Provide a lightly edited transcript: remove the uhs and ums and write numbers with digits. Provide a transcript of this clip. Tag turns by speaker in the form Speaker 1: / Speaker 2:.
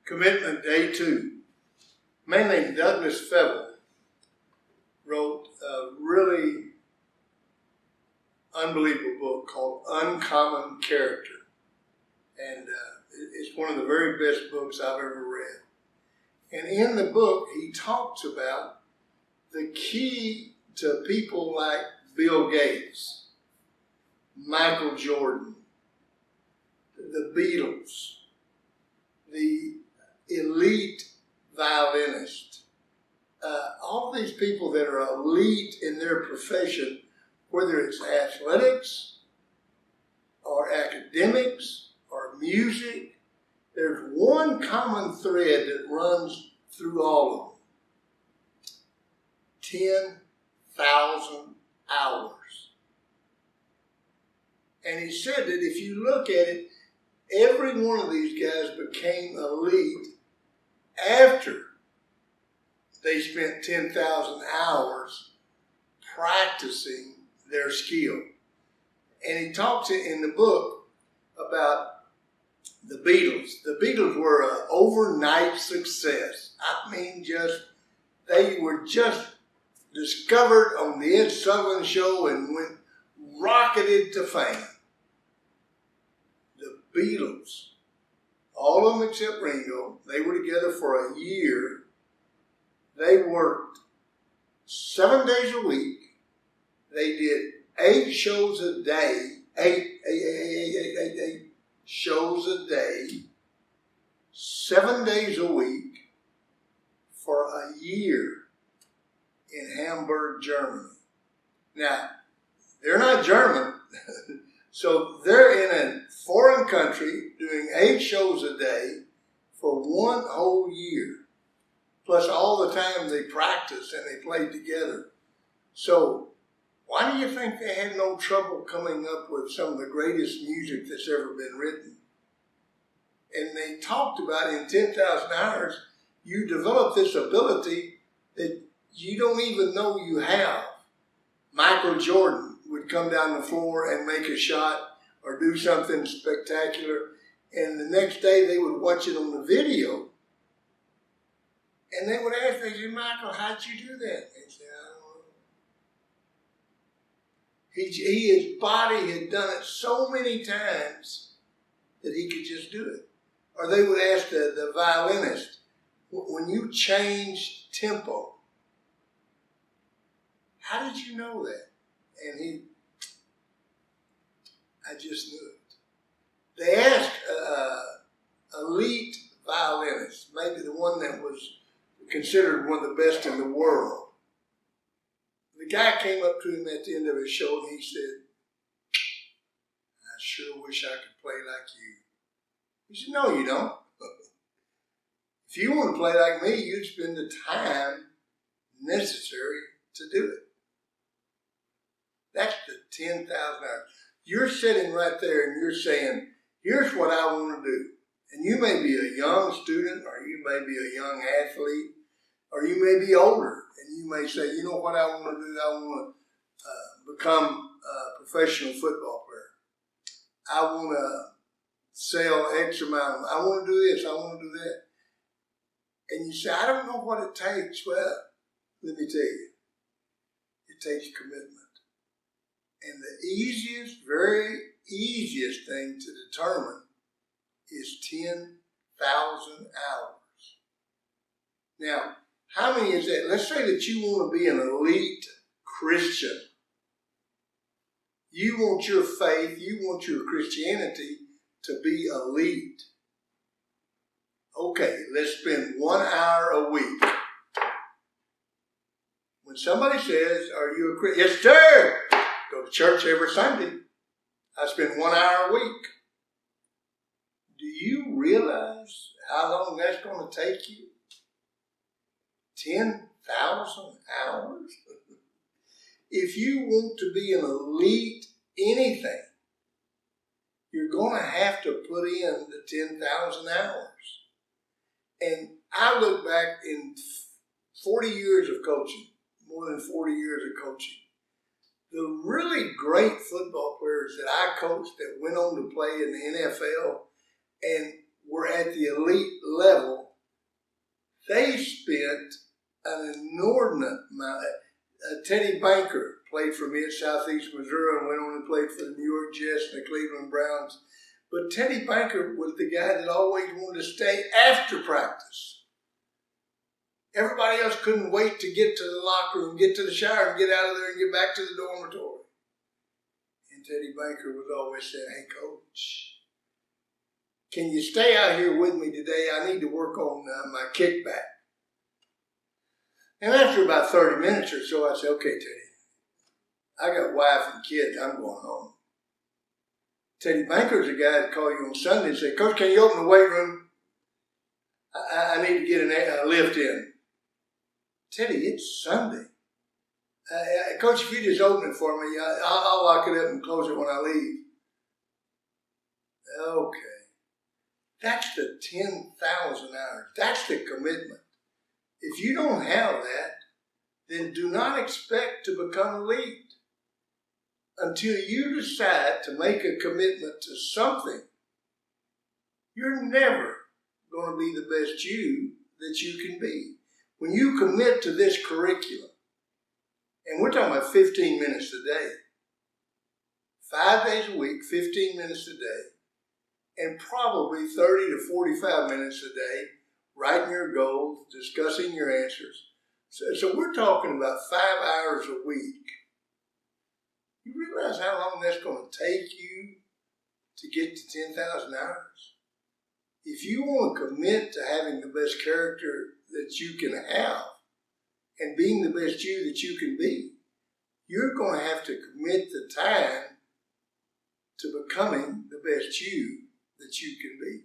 Speaker 1: Commitment Day 2. A man named Douglas Febble wrote a really unbelievable book called Uncommon Character. And it's one of the very best books I've ever read. And in the book, he talks about the key to people like Bill Gates, Michael Jordan, the Beatles, the elite violinist, all these people that are elite in their profession, whether it's athletics or academics or music, there's one common thread that runs through all of them. 10,000 hours. And he said that if you look at it, every one of these guys became elite after they spent 10,000 hours practicing their skill. And he talks in the book about the Beatles. The Beatles were an overnight success. I mean, they were just discovered on the Ed Sullivan Show and went rocketed to fame. The Beatles, all of them except Ringo, they were together for a year. They worked 7 days a week. They did 8 shows a day, eight shows a day, 7 days a week for a year in Hamburg, Germany. Now, they're not German, so they're in a foreign country doing 8 shows a day for one whole year, plus all the time they practiced and they played together. So why do you think they had no trouble coming up with some of the greatest music that's ever been written? And they talked about in 10,000 hours, you develop this ability that you don't even know you have. Michael Jordan would come down the floor and make a shot or do something spectacular, and the next day they would watch it on the video, and they would ask, they said, Michael, how'd you do that? They said, I don't know. His body had done it so many times that he could just do it. Or they would ask the violinist, when you change tempo, how did you know that? And I just knew it. They asked elite violinist, maybe the one that was considered one of the best in the world. The guy came up to him at the end of his show and he said, I sure wish I could play like you. He said, no, you don't. If you want to play like me, you'd spend the time necessary to do it. That's the 10,000 hours. You're sitting right there and you're saying, here's what I want to do. And you may be a young student, or you may be a young athlete, or you may be older, and you may say, you know what I want to do? I want to become a professional football player. I want to sell X amount. I want to do this. I want to do that. And you say, I don't know what it takes. Well, let me tell you, it takes commitment. And the easiest, very easiest thing to determine is 10,000 hours. Now, how many is that? Let's say that you want to be an elite Christian. You want your faith, you want your Christianity to be elite. Okay, let's spend 1 hour a week. When somebody says, are you a Christian? Yes, sir. Go to church every Sunday. I spend 1 hour a week. Do you realize how long that's going to take you? 10,000 hours? If you want to be an elite anything, you're going to have to put in the 10,000 hours. And I look back in 40 years of coaching, more than 40 years of coaching. The really great football players that I coached that went on to play in the NFL and were at the elite level, they spent an inordinate amount. Teddy Banker played for me at Southeast Missouri and went on and played for the New York Jets and the Cleveland Browns. But Teddy Banker was the guy that always wanted to stay after practice. Everybody else couldn't wait to get to the locker room, get to the shower, and get out of there and get back to the dormitory. And Teddy Banker was always saying, "Hey, Coach, can you stay out here with me today? I need to work on my kickback." And after about 30 minutes or so, I said, "Okay, Teddy, I got wife and kids. I'm going home." Teddy Banker's the guy that called you on Sunday and said, "Coach, can you open the weight room? I need to get a lift in." Teddy, it's Sunday. Coach, if you just open it for me, I'll lock it up and close it when I leave. Okay. That's the 10,000 hours. That's the commitment. If you don't have that, then do not expect to become elite until you decide to make a commitment to something. You're never going to be the best you that you can be. When you commit to this curriculum, and we're talking about 15 minutes a day, 5 days a week, 15 minutes a day, and probably 30 to 45 minutes a day, writing your goals, discussing your answers. So we're talking about 5 hours a week. You realize how long that's going to take you to get to 10,000 hours? If you want to commit to having the best character that you can have and being the best you that you can be, you're going to have to commit the time to becoming the best you that you can be.